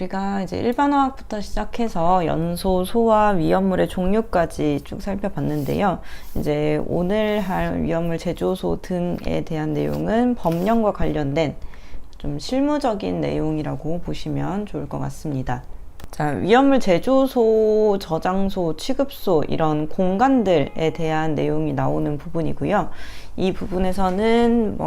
우리가 이제 일반화학부터 시작해서 연소, 소화, 위험물의 종류까지 쭉 살펴봤는데요. 이제 오늘 할 위험물 제조소 등에 대한 내용은 법령과 관련된 좀 실무적인 내용이라고 보시면 좋을 것 같습니다. 자, 위험물 제조소, 저장소, 취급소 이런 공간들에 대한 내용이 나오는 부분이고요. 이 부분에서는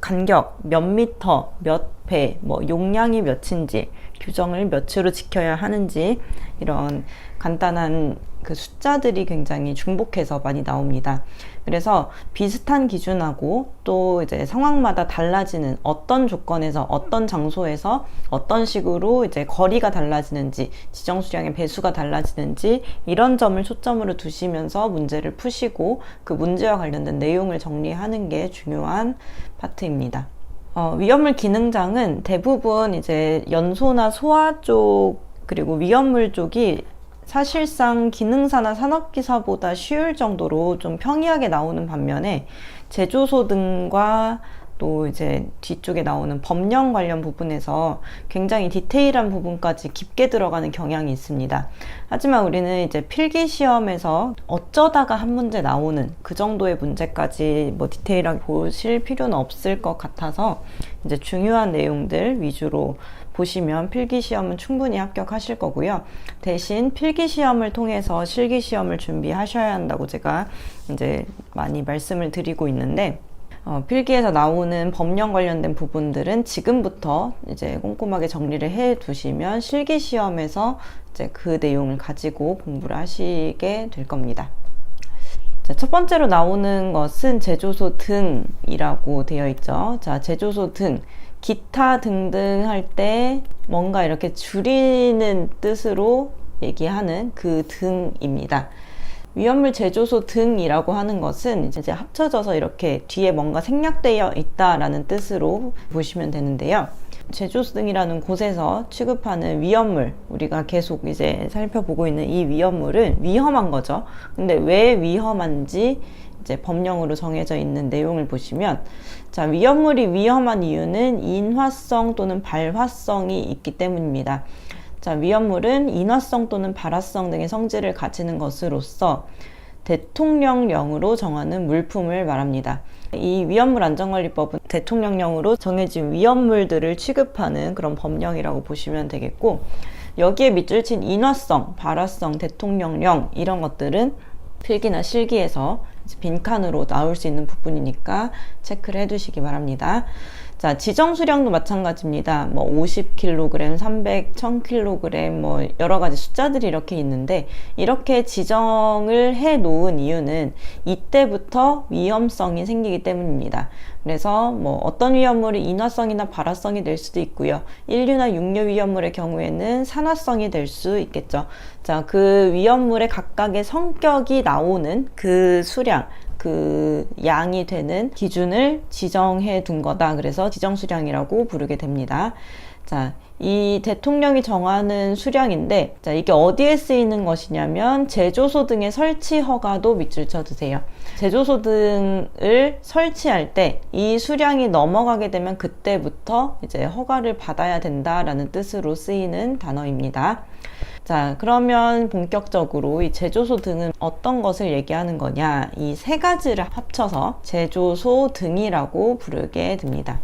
간격, 몇 미터, 몇 배, 용량이 몇인지, 규정을 몇으로 지켜야 하는지 이런 간단한 그 숫자들이 굉장히 중복해서 많이 나옵니다. 그래서 비슷한 기준하고 또 이제 상황마다 달라지는 어떤 조건에서 어떤 장소에서 어떤 식으로 이제 거리가 달라지는지 지정 수량의 배수가 달라지는지 이런 점을 초점으로 두시면서 문제를 푸시고 그 문제와 관련된 내용을 정리하는 게 중요한 파트입니다. 위험물 기능장은 대부분 이제 연소나 소화 쪽 그리고 위험물 쪽이 사실상 기능사나 산업기사보다 쉬울 정도로 좀 평이하게 나오는 반면에 제조소 등과 또 이제 뒤쪽에 나오는 법령 관련 부분에서 굉장히 디테일한 부분까지 깊게 들어가는 경향이 있습니다. 하지만 우리는 이제 필기 시험에서 어쩌다가 한 문제 나오는 그 정도의 문제까지 디테일하게 보실 필요는 없을 것 같아서 이제 중요한 내용들 위주로 보시면 필기시험은 충분히 합격하실 거고요. 대신 필기시험을 통해서 실기시험을 준비하셔야 한다고 제가 이제 많이 말씀을 드리고 있는데, 필기에서 나오는 법령 관련된 부분들은 지금부터 이제 꼼꼼하게 정리를 해 두시면 실기시험에서 이제 그 내용을 가지고 공부를 하시게 될 겁니다. 자, 첫 번째로 나오는 것은 제조소 등이라고 되어 있죠. 자, 제조소 등, 기타 등등 할 때 뭔가 이렇게 줄이는 뜻으로 얘기하는 그 등입니다. 위험물 제조소 등이라고 하는 것은 이제 합쳐져서 이렇게 뒤에 뭔가 생략되어 있다라는 뜻으로 보시면 되는데요. 제조소 등이라는 곳에서 취급하는 위험물, 우리가 계속 이제 살펴보고 있는 이 위험물은 위험한 거죠. 근데 왜 위험한지 이제 법령으로 정해져 있는 내용을 보시면, 자, 위험물이 위험한 이유는 인화성 또는 발화성이 있기 때문입니다. 자, 위험물은 인화성 또는 발화성 등의 성질을 가지는 것으로서 대통령령으로 정하는 물품을 말합니다. 이 위험물 안전관리법은 대통령령으로 정해진 위험물들을 취급하는 그런 법령이라고 보시면 되겠고, 여기에 밑줄 친 인화성, 발화성, 대통령령 이런 것들은 필기나 실기에서 빈칸으로 나올 수 있는 부분이니까 체크를 해두시기 바랍니다. 자, 지정 수량도 마찬가지입니다. 50kg, 300, 1000kg 여러 가지 숫자들이 이렇게 있는데, 이렇게 지정을 해 놓은 이유는 이때부터 위험성이 생기기 때문입니다. 그래서 어떤 위험물이 인화성이나 발화성이 될 수도 있고요. 인류나 육류 위험물의 경우에는 산화성이 될 수 있겠죠. 자, 그 위험물의 각각의 성격이 나오는 그 수량, 그 양이 되는 기준을 지정해 둔 거다. 그래서 지정 수량이라고 부르게 됩니다. 자, 이 대통령이 정하는 수량인데, 자, 이게 어디에 쓰이는 것이냐면 제조소 등의 설치 허가도 밑줄 쳐두세요. 제조소 등을 설치할 때 이 수량이 넘어가게 되면 그때부터 이제 허가를 받아야 된다라는 뜻으로 쓰이는 단어입니다. 자, 그러면 본격적으로 이 제조소 등은 어떤 것을 얘기하는 거냐, 이 세 가지를 합쳐서 제조소 등이라고 부르게 됩니다.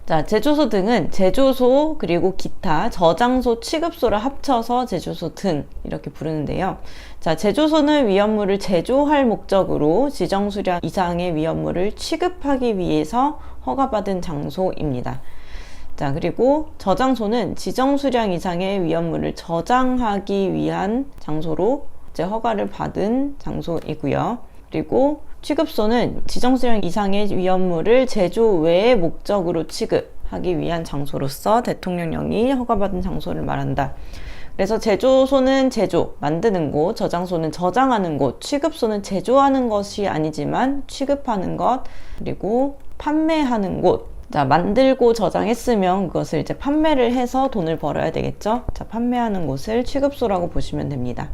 자, 제조소 등은 제조소 그리고 기타, 저장소, 취급소를 합쳐서 제조소 등 이렇게 부르는데요. 자, 제조소는 위험물을 제조할 목적으로 지정 수량 이상의 위험물을 취급하기 위해서 허가받은 장소입니다. 자, 그리고 저장소는 지정 수량 이상의 위험물을 저장하기 위한 장소로 이제 허가를 받은 장소이고요. 그리고 취급소는 지정 수량 이상의 위험물을 제조 외의 목적으로 취급하기 위한 장소로서 대통령령이 허가받은 장소를 말한다. 그래서 제조소는 제조, 만드는 곳, 저장소는 저장하는 곳, 취급소는 제조하는 것이 아니지만 취급하는 것, 그리고 판매하는 곳. 자, 만들고 저장했으면 그것을 이제 판매를 해서 돈을 벌어야 되겠죠. 자, 판매하는 곳을 취급소라고 보시면 됩니다.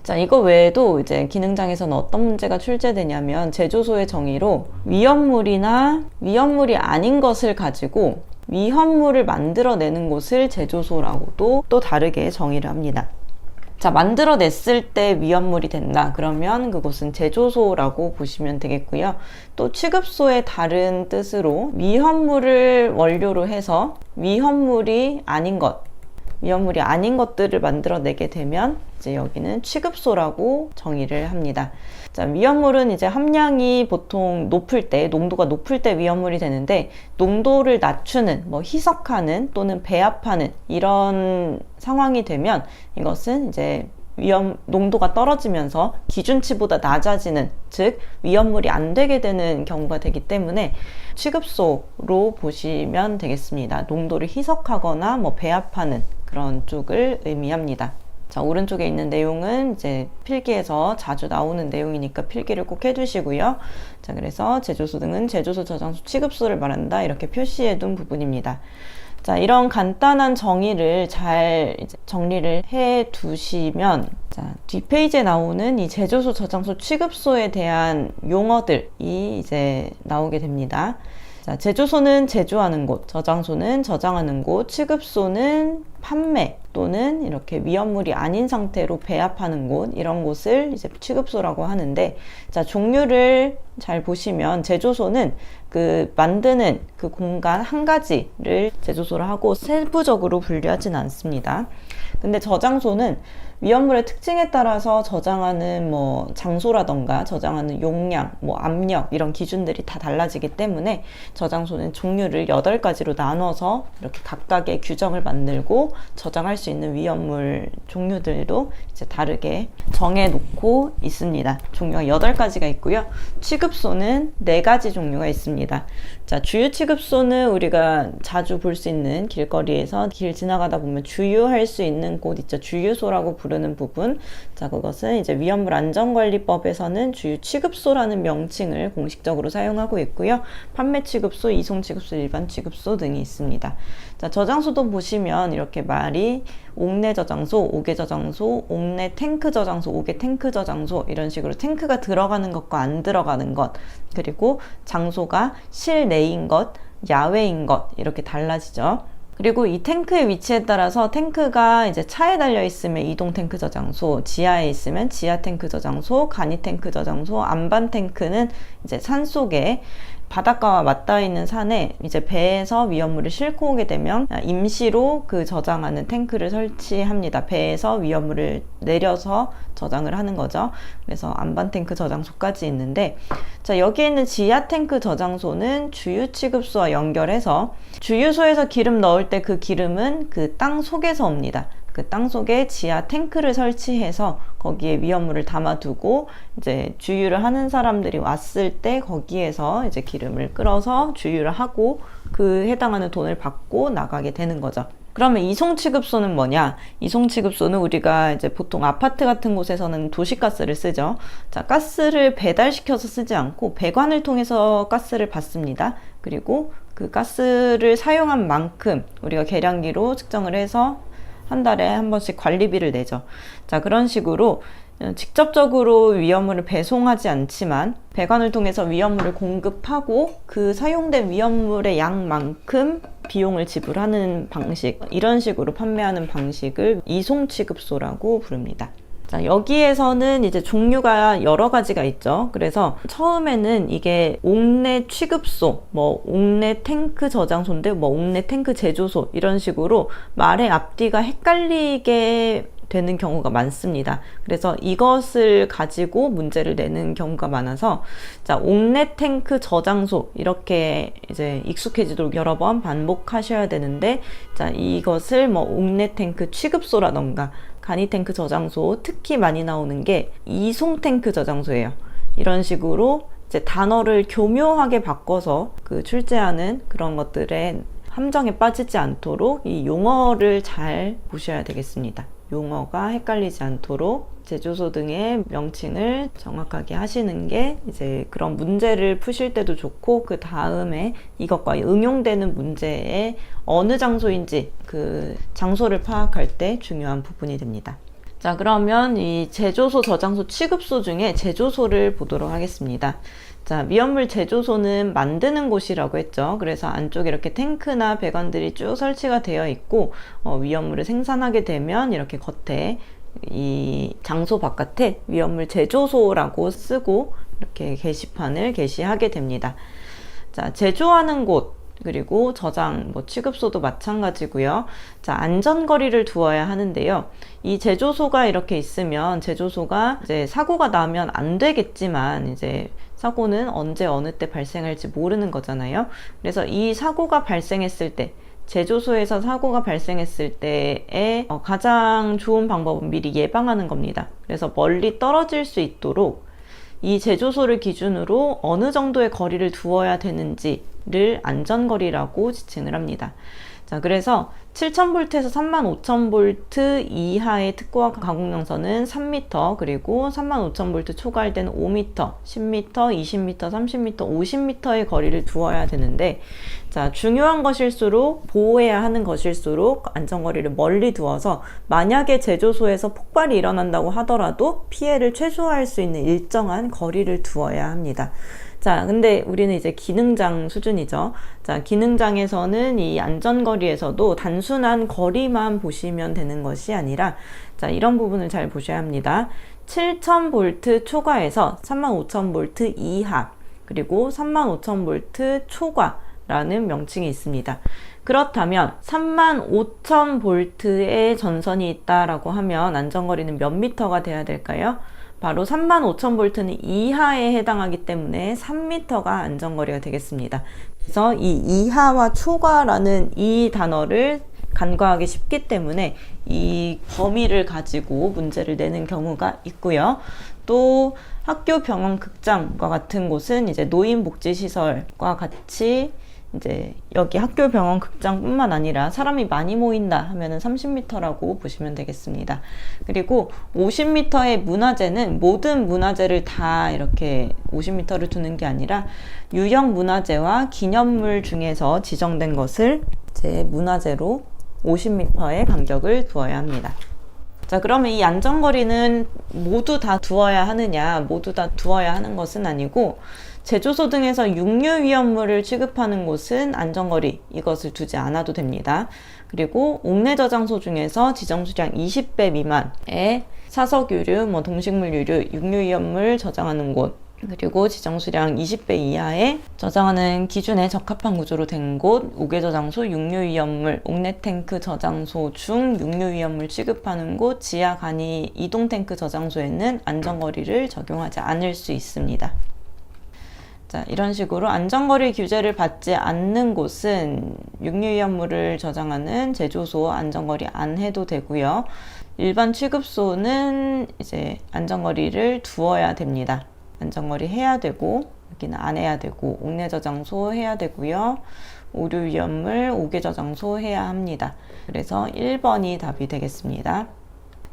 자, 이거 외에도 이제 기능장에서는 어떤 문제가 출제되냐면, 제조소의 정의로 위험물이나 위험물이 아닌 것을 가지고 위험물을 만들어내는 곳을 제조소라고도 또 다르게 정의를 합니다. 자, 만들어냈을 때 위험물이 된다. 그러면 그곳은 제조소라고 보시면 되겠고요. 또 취급소의 다른 뜻으로 위험물을 원료로 해서 위험물이 아닌 것들을 만들어내게 되면 이제 여기는 취급소라고 정의를 합니다. 자, 위험물은 이제 함량이 보통 높을 때, 농도가 높을 때 위험물이 되는데, 농도를 낮추는, 희석하는 또는 배합하는 이런 상황이 되면 이것은 이제 농도가 떨어지면서 기준치보다 낮아지는, 즉 위험물이 안 되게 되는 경우가 되기 때문에 취급소로 보시면 되겠습니다. 농도를 희석하거나 배합하는 그런 쪽을 의미합니다. 자, 오른쪽에 있는 내용은 이제 필기에서 자주 나오는 내용이니까 필기를 꼭 해두시고요. 자, 그래서 제조소 등은 제조소, 저장소, 취급소를 말한다. 이렇게 표시해 둔 부분입니다. 자, 이런 간단한 정의를 잘 정리를 해 두시면, 자, 뒷페이지에 나오는 이 제조소, 저장소, 취급소에 대한 용어들이 이제 나오게 됩니다. 자, 제조소는 제조하는 곳, 저장소는 저장하는 곳, 취급소는 판매 또는 이렇게 위험물이 아닌 상태로 배합하는 곳, 이런 곳을 이제 취급소라고 하는데, 자, 종류를 잘 보시면 제조소는 그 만드는 그 공간 한 가지를 제조소로 하고 세부적으로 분류하진 않습니다. 근데 저장소는 위험물의 특징에 따라서 저장하는 장소라던가 저장하는 용량, 압력 이런 기준들이 다 달라지기 때문에 저장소는 종류를 8가지로 나눠서 이렇게 각각의 규정을 만들고 저장할 수 있는 위험물 종류들도 이제 다르게 정해놓고 있습니다. 종류가 8가지가 있고요. 취급소는 4가지 종류가 있습니다. 자, 주유 취급소는 우리가 자주 볼 수 있는 길거리에서 길 지나가다 보면 주유할 수 있는 곳 있죠. 주유소라고 부르는 부분. 자, 그것은 이제 위험물 안전관리법에서는 주유 취급소라는 명칭을 공식적으로 사용하고 있고요. 판매 취급소, 이송 취급소, 일반 취급소 등이 있습니다. 자, 저장소도 보시면 이렇게 말이 옥내 저장소, 옥외 저장소, 옥내 탱크 저장소, 옥외 탱크 저장소 이런 식으로 탱크가 들어가는 것과 안 들어가는 것, 그리고 장소가 실내인 것, 야외인 것 이렇게 달라지죠. 그리고 이 탱크의 위치에 따라서 탱크가 이제 차에 달려 있으면 이동 탱크 저장소, 지하에 있으면 지하 탱크 저장소, 간이 탱크 저장소, 안반 탱크는 이제 산 속에 바닷가와 맞닿아 있는 산에 이제 배에서 위험물을 싣고 오게 되면 임시로 그 저장하는 탱크를 설치합니다. 배에서 위험물을 내려서 저장을 하는 거죠. 그래서 안반 탱크 저장소까지 있는데, 자, 여기에 있는 지하 탱크 저장소는 주유 취급소와 연결해서 주유소에서 기름 넣을 때 그 기름은 그 땅 속에서 옵니다. 그 땅 속에 지하 탱크를 설치해서 거기에 위험물을 담아두고 이제 주유를 하는 사람들이 왔을 때 거기에서 이제 기름을 끌어서 주유를 하고 그 해당하는 돈을 받고 나가게 되는 거죠. 그러면 이송 취급소는 뭐냐? 이송 취급소는 우리가 이제 보통 아파트 같은 곳에서는 도시가스를 쓰죠. 자, 가스를 배달시켜서 쓰지 않고 배관을 통해서 가스를 받습니다. 그리고 그 가스를 사용한 만큼 우리가 계량기로 측정을 해서 한 달에 한 번씩 관리비를 내죠. 자, 그런 식으로 직접적으로 위험물을 배송하지 않지만 배관을 통해서 위험물을 공급하고 그 사용된 위험물의 양만큼 비용을 지불하는 방식, 이런 식으로 판매하는 방식을 이송 취급소라고 부릅니다. 자, 여기에서는 이제 종류가 여러 가지가 있죠. 그래서 처음에는 이게 옥내 취급소, 옥내 탱크 저장소인데 옥내 탱크 제조소 이런 식으로 말의 앞뒤가 헷갈리게 되는 경우가 많습니다. 그래서 이것을 가지고 문제를 내는 경우가 많아서, 자, 옥내 탱크 저장소 이렇게 이제 익숙해지도록 여러 번 반복하셔야 되는데, 자, 이것을 옥내 탱크 취급소라던가 간이 탱크 저장소, 특히 많이 나오는 게 이송 탱크 저장소예요. 이런 식으로 이제 단어를 교묘하게 바꿔서 그 출제하는 그런 것들의 함정에 빠지지 않도록 이 용어를 잘 보셔야 되겠습니다. 용어가 헷갈리지 않도록 제조소 등의 명칭을 정확하게 하시는 게 이제 그런 문제를 푸실 때도 좋고, 그 다음에 이것과 응용되는 문제에 어느 장소인지 그 장소를 파악할 때 중요한 부분이 됩니다. 자, 그러면 이 제조소, 저장소, 취급소 중에 제조소를 보도록 하겠습니다. 자, 위험물 제조소는 만드는 곳이라고 했죠. 그래서 안쪽에 이렇게 탱크나 배관들이 쭉 설치가 되어 있고, 위험물을 생산하게 되면 이렇게 겉에 이 장소 바깥에 위험물 제조소라고 쓰고 이렇게 게시판을 게시하게 됩니다. 자, 제조하는 곳, 그리고 저장, 취급소도 마찬가지고요. 자, 안전거리를 두어야 하는데요. 이 제조소가 이렇게 있으면 제조소가 이제 사고가 나면 안 되겠지만 이제 사고는 언제 어느 때 발생할지 모르는 거잖아요. 그래서 이 사고가 발생했을 때, 제조소에서 사고가 발생했을 때에 가장 좋은 방법은 미리 예방하는 겁니다. 그래서 멀리 떨어질 수 있도록 이 제조소를 기준으로 어느 정도의 거리를 두어야 되는지를 안전거리라고 지칭을 합니다. 자, 그래서 7000V에서 35000V 이하의 특고와 가공용선은 3m, 그리고 35000V 초과할 때는 5m, 10m, 20m, 30m, 50m의 거리를 두어야 되는데, 자, 중요한 것일수록, 보호해야 하는 것일수록 안전거리를 멀리 두어서 만약에 제조소에서 폭발이 일어난다고 하더라도 피해를 최소화할 수 있는 일정한 거리를 두어야 합니다. 자, 근데 우리는 이제 기능장 수준이죠. 자, 기능장에서는 이 안전거리에서도 단순한 거리만 보시면 되는 것이 아니라, 자, 이런 부분을 잘 보셔야 합니다. 7000V 초과에서 35000V 이하, 그리고 35000V 초과라는 명칭이 있습니다. 그렇다면 35000V의 전선이 있다라고 하면 안전거리는 몇 미터가 돼야 될까요? 바로 35000V는 이하에 해당하기 때문에 3m가 안전거리가 되겠습니다. 그래서 이 이하와 초과라는 이 단어를 간과하기 쉽기 때문에 이 범위를 가지고 문제를 내는 경우가 있고요. 또 학교, 병원, 극장과 같은 곳은 이제 노인복지시설과 같이 이제 여기 학교, 병원, 극장뿐만 아니라 사람이 많이 모인다 하면은 30m라고 보시면 되겠습니다. 그리고 50m의 문화재는 모든 문화재를 다 이렇게 50m를 두는 게 아니라 유형 문화재와 기념물 중에서 지정된 것을 이제 문화재로 50m의 간격을 두어야 합니다. 자, 그러면 이 안전거리는 모두 다 두어야 하느냐, 모두 다 두어야 하는 것은 아니고, 제조소 등에서 육류 위험물을 취급하는 곳은 안전거리 이것을 두지 않아도 됩니다. 그리고 옥내 저장소 중에서 지정 수량 20배 미만의 사석유류, 동식물유류, 육류 위험물 저장하는 곳, 그리고 지정 수량 20배 이하의 저장하는 기준에 적합한 구조로 된 곳, 옥외 저장소, 육류 위험물, 옥내 탱크 저장소 중 육류 위험물 취급하는 곳, 지하 간이 이동 탱크 저장소에는 안전거리를 적용하지 않을 수 있습니다. 자, 이런 식으로 안전거리 규제를 받지 않는 곳은 육류위험물을 저장하는 제조소 안전거리 안 해도 되고요. 일반 취급소는 이제 안전거리를 두어야 됩니다. 안전거리 해야 되고, 여기는 안 해야 되고, 옥내 저장소 해야 되고요. 오류위험물, 옥외 저장소 해야 합니다. 그래서 1번이 답이 되겠습니다.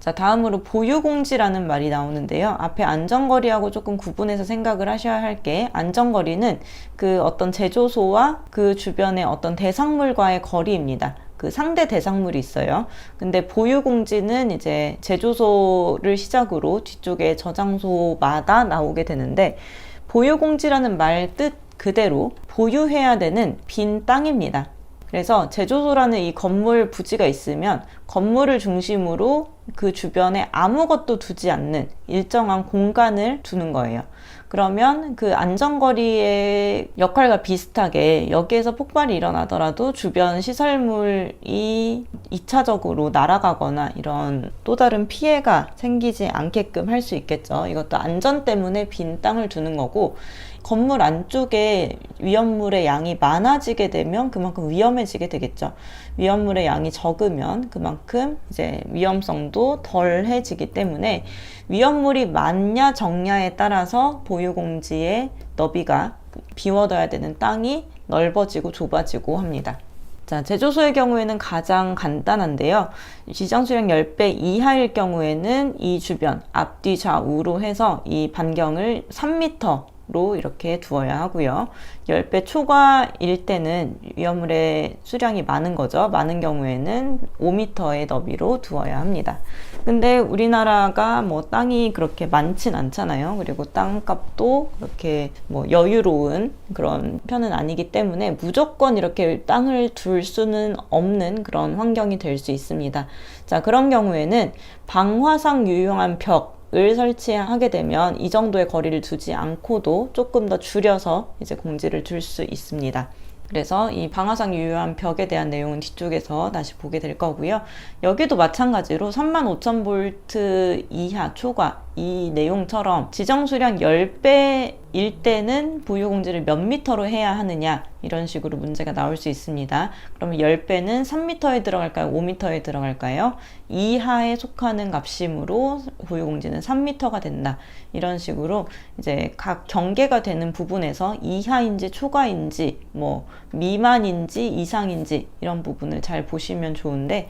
자, 다음으로 보유공지라는 말이 나오는데요. 앞에 안전거리하고 조금 구분해서 생각을 하셔야 할 게, 안전거리는 그 어떤 제조소와 그 주변의 어떤 대상물과의 거리입니다. 그 상대 대상물이 있어요. 근데 보유공지는 이제 제조소를 시작으로 뒤쪽에 저장소마다 나오게 되는데, 보유공지라는 말 뜻 그대로 보유해야 되는 빈 땅입니다. 그래서 제조소라는 이 건물 부지가 있으면 건물을 중심으로 그 주변에 아무것도 두지 않는 일정한 공간을 두는 거예요. 그러면 그 안전거리의 역할과 비슷하게 여기에서 폭발이 일어나더라도 주변 시설물이 2차적으로 날아가거나 이런 또 다른 피해가 생기지 않게끔 할 수 있겠죠. 이것도 안전 때문에 빈 땅을 두는 거고, 건물 안쪽에 위험물의 양이 많아지게 되면 그만큼 위험해지게 되겠죠. 위험물의 양이 적으면 그만큼 이제 위험성도 덜해지기 때문에 위험물이 많냐 적냐에 따라서 보유공지의 너비가, 비워둬야 되는 땅이 넓어지고 좁아지고 합니다. 자, 제조소의 경우에는 가장 간단한데요. 지정 수량 10배 이하일 경우에는 이 주변 앞뒤 좌우로 해서 이 반경을 3m 로 이렇게 두어야 하고요. 10배 초과일 때는 위험물의 수량이 많은 거죠. 많은 경우에는 5m의 너비로 두어야 합니다. 근데 우리나라가 뭐 땅이 그렇게 많진 않잖아요. 그리고 땅값도 그렇게 뭐 여유로운 그런 편은 아니기 때문에 무조건 이렇게 땅을 둘 수는 없는 그런 환경이 될 수 있습니다. 자, 그런 경우에는 방화상 유용한 벽을 설치하게 되면 이 정도의 거리를 두지 않고도 조금 더 줄여서 이제 공지를 둘 수 있습니다. 그래서 이 방화상 유효한 벽에 대한 내용은 뒤쪽에서 다시 보게 될 거고요. 여기도 마찬가지로 35,000V 이하 초과 이 내용처럼 지정 수량 10배일 때는 보유 공지를 몇 미터로 해야 하느냐 이런 식으로 문제가 나올 수 있습니다. 그러면 10배는 3m에 들어갈까요? 5m에 들어갈까요? 이하에 속하는 값이므로 보유 공지는 3m가 된다. 이런 식으로 이제 각 경계가 되는 부분에서 이하인지 초과인지 뭐 미만인지 이상인지 이런 부분을 잘 보시면 좋은데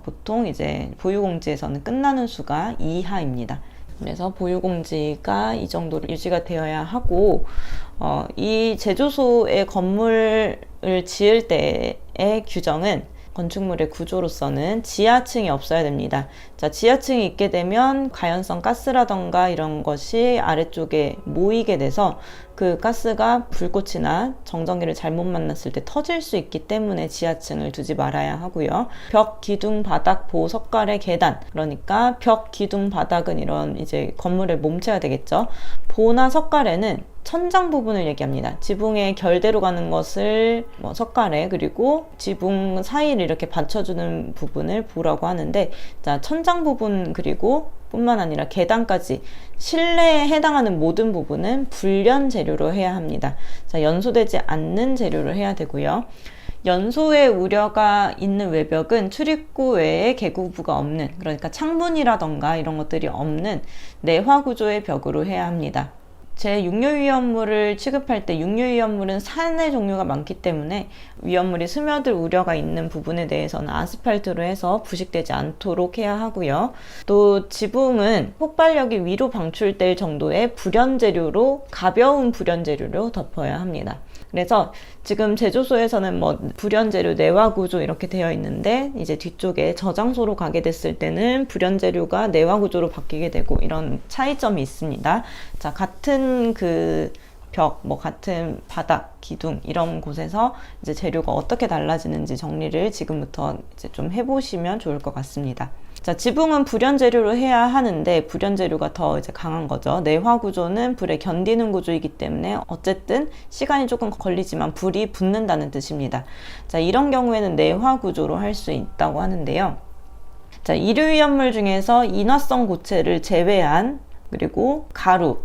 보통 이제 보유 공지에서는 끝나는 수가 이하입니다. 그래서 보유공지가 이 정도로 유지가 되어야 하고 이 제조소의 건물을 지을 때의 규정은 건축물의 구조로서는 지하층이 없어야 됩니다. 자, 지하층이 있게 되면 가연성 가스라던가 이런 것이 아래쪽에 모이게 돼서 그 가스가 불꽃이나 정전기를 잘못 만났을 때 터질 수 있기 때문에 지하층을 두지 말아야 하고요. 벽, 기둥, 바닥, 보, 석가래, 계단. 그러니까 벽, 기둥, 바닥은 이런 이제 건물의 몸체가 되겠죠. 보나 석가래는 천장 부분을 얘기합니다. 지붕의 결대로 가는 것을 석가래, 그리고 지붕 사이를 이렇게 받쳐주는 부분을 보라고 하는데, 자, 천장 부분 그리고 뿐만 아니라 계단까지 실내에 해당하는 모든 부분은 불련 재료로 해야 합니다. 자, 연소되지 않는 재료로 해야 되고요. 연소의 우려가 있는 외벽은 출입구 외에 개구부가 없는, 그러니까 창문이라던가 이런 것들이 없는 내화 구조의 벽으로 해야 합니다. 제 육류위험물을 취급할 때 육류위험물은 산의 종류가 많기 때문에 위험물이 스며들 우려가 있는 부분에 대해서는 아스팔트로 해서 부식되지 않도록 해야 하고요. 또 지붕은 폭발력이 위로 방출될 정도의 불연재료로, 가벼운 불연재료로 덮어야 합니다. 그래서 지금 제조소에서는 뭐 불연재료, 내화구조 이렇게 되어 있는데 이제 뒤쪽에 저장소로 가게 됐을 때는 불연재료가 내화구조로 바뀌게 되고 이런 차이점이 있습니다. 자, 같은 그 벽, 뭐 같은 바닥, 기둥 이런 곳에서 이제 재료가 어떻게 달라지는지 정리를 지금부터 이제 좀 해보시면 좋을 것 같습니다. 자, 지붕은 불연 재료로 해야 하는데 불연 재료가 더 이제 강한 거죠. 내화 구조는 불에 견디는 구조이기 때문에 어쨌든 시간이 조금 걸리지만 불이 붙는다는 뜻입니다. 자, 이런 경우에는 내화 구조로 할 수 있다고 하는데요. 자, 이류위험물 중에서 인화성 고체를 제외한, 그리고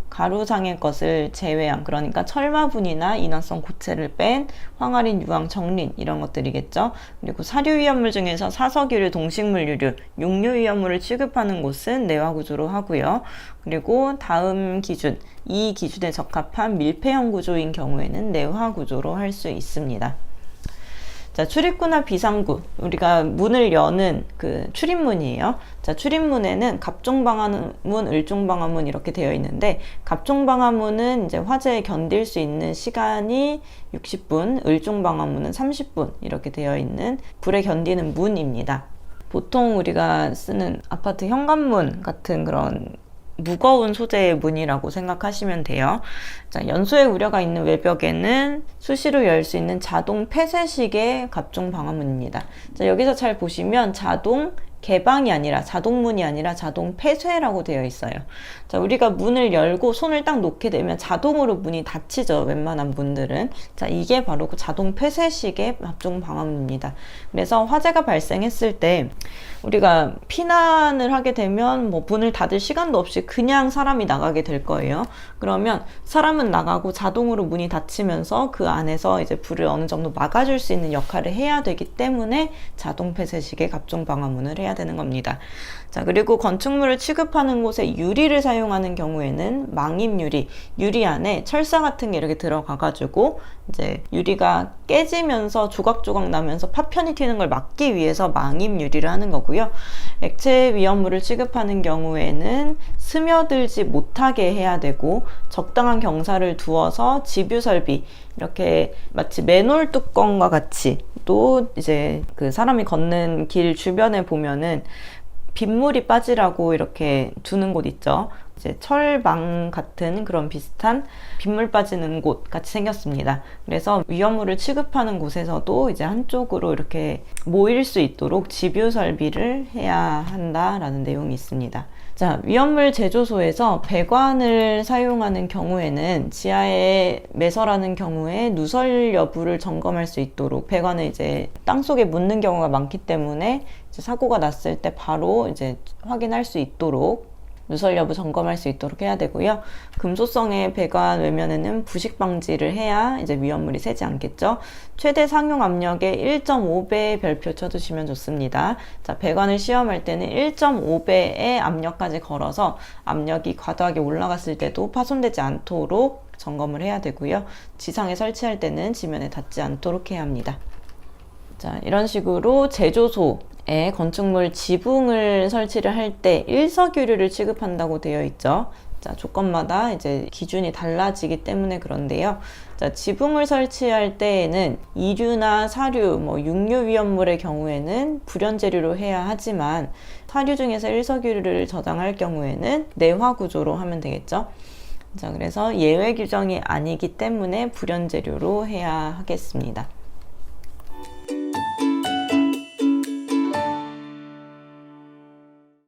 가루상의 것을 제외한, 그러니까 철마분이나 인화성 고체를 뺀 황화린, 유황, 정린 이런 것들이겠죠. 그리고 사료위험물 중에서 사석유류, 동식물유류, 육류위험물을 취급하는 곳은 내화구조로 하고요. 그리고 다음 기준, 이 기준에 적합한 밀폐형 구조인 경우에는 내화구조로 할 수 있습니다. 자, 출입구나 비상구, 우리가 문을 여는 그 출입문이에요. 자, 출입문에는 갑종방화문, 을종방화문 이렇게 되어 있는데, 갑종방화문은 이제 화재에 견딜 수 있는 시간이 60분, 을종방화문은 30분 이렇게 되어 있는 불에 견디는 문입니다. 보통 우리가 쓰는 아파트 현관문 같은 그런 무거운 소재의 문이라고 생각하시면 돼요. 자, 연소의 우려가 있는 외벽에는 수시로 열 수 있는 자동 폐쇄식의 갑종 방화문입니다. 자, 여기서 잘 보시면 자동 개방이 아니라, 자동문이 아니라 자동 폐쇄라고 되어 있어요. 자, 우리가 문을 열고 손을 딱 놓게 되면 자동으로 문이 닫히죠. 웬만한 문들은. 자, 이게 바로 그 자동 폐쇄식의 갑종 방화문입니다. 그래서 화재가 발생했을 때 우리가 피난을 하게 되면 뭐 문을 닫을 시간도 없이 그냥 사람이 나가게 될 거예요. 그러면 사람은 나가고 자동으로 문이 닫히면서 그 안에서 이제 불을 어느 정도 막아줄 수 있는 역할을 해야 되기 때문에 자동 폐쇄식의 갑종 방화문을 해야 해야 되는 겁니다. 자, 그리고 건축물을 취급하는 곳에 유리를 사용하는 경우에는 망입유리, 유리 안에 철사 같은 게 이렇게 들어가가지고 이제 유리가 깨지면서 조각조각 나면서 파편이 튀는 걸 막기 위해서 망입유리를 하는 거고요. 액체 위험물을 취급하는 경우에는 스며들지 못하게 해야 되고 적당한 경사를 두어서 집유 설비, 이렇게 마치 맨홀 뚜껑과 같이, 또 이제 그 사람이 걷는 길 주변에 보면은 빗물이 빠지라고 이렇게 두는 곳 있죠. 이제 철망 같은 그런 비슷한 빗물 빠지는 곳 같이 생겼습니다. 그래서 위험물을 취급하는 곳에서도 이제 한쪽으로 이렇게 모일 수 있도록 집유 설비를 해야 한다라는 내용이 있습니다. 자, 위험물 제조소에서 배관을 사용하는 경우에는 지하에 매설하는 경우에 누설 여부를 점검할 수 있도록, 배관을 이제 땅속에 묻는 경우가 많기 때문에 이제 사고가 났을 때 바로 이제 확인할 수 있도록, 누설 여부 점검할 수 있도록 해야 되고요. 금소성의 배관 외면에는 부식 방지를 해야 이제 위험물이 새지 않겠죠. 최대 상용 압력의 1.5배 별표 쳐두시면 좋습니다. 자, 배관을 시험할 때는 1.5배의 압력까지 걸어서 압력이 과도하게 올라갔을 때도 파손되지 않도록 점검을 해야 되고요. 지상에 설치할 때는 지면에 닿지 않도록 해야 합니다. 자, 이런 식으로 제조소에 건축물 지붕을 설치를 할 때 일석이류를 취급한다고 되어 있죠. 자, 조건마다 이제 기준이 달라지기 때문에 그런데요. 자, 지붕을 설치할 때에는 이류나 사류, 육류 위험물의 경우에는 불연재료로 해야 하지만, 사류 중에서 일석이류를 저장할 경우에는 내화 구조로 하면 되겠죠. 자, 그래서 예외 규정이 아니기 때문에 불연재료로 해야 하겠습니다.